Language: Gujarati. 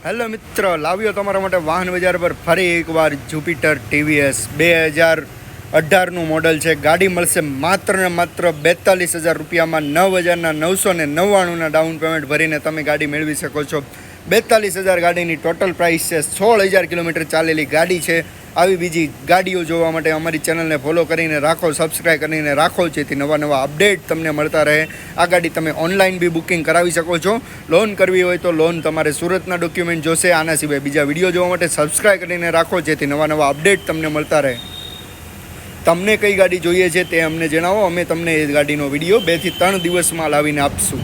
હેલો મિત્રો, લાવ્યો તમારા માટે વાહન બજાર પર ફરી એકવાર જુપિટર ટીવીએસ 2018નું મોડલ છે. ગાડી મળશે માત્ર ને માત્ર 42,000 રૂપિયામાં. 9,999ના ડાઉન પેમેન્ટ ભરીને તમે ગાડી મેળવી શકો છો. 42,000 ગાડીની ટોટલ પ્રાઇસ છે. 16,000 કિલોમીટર ચાલેલી ગાડી છે. આવી બીજી ગાડીઓ જોવા માટે અમારી ચેનલને ફોલો કરીને રાખો, સબસ્ક્રાઈબ કરીને રાખો, જેથી નવા અપડેટ તમને મળતા રહે. આ ગાડી તમે ઓનલાઈન બી બુકિંગ કરાવી શકો છો. લોન કરવી હોય તો લોન તમારે સુરતના ડોક્યુમેન્ટ જોશે. આના સિવાય બીજા વિડીયો જોવા માટે સબસ્ક્રાઈબ કરીને રાખો, જેથી નવા અપડેટ તમને મળતા રહે. તમને કઈ ગાડી જોઈએ છે તે અમને જણાવો. અમે તમને એ ગાડીનો વિડીયો 2 થી 3 દિવસમાં લાવીને આપશું.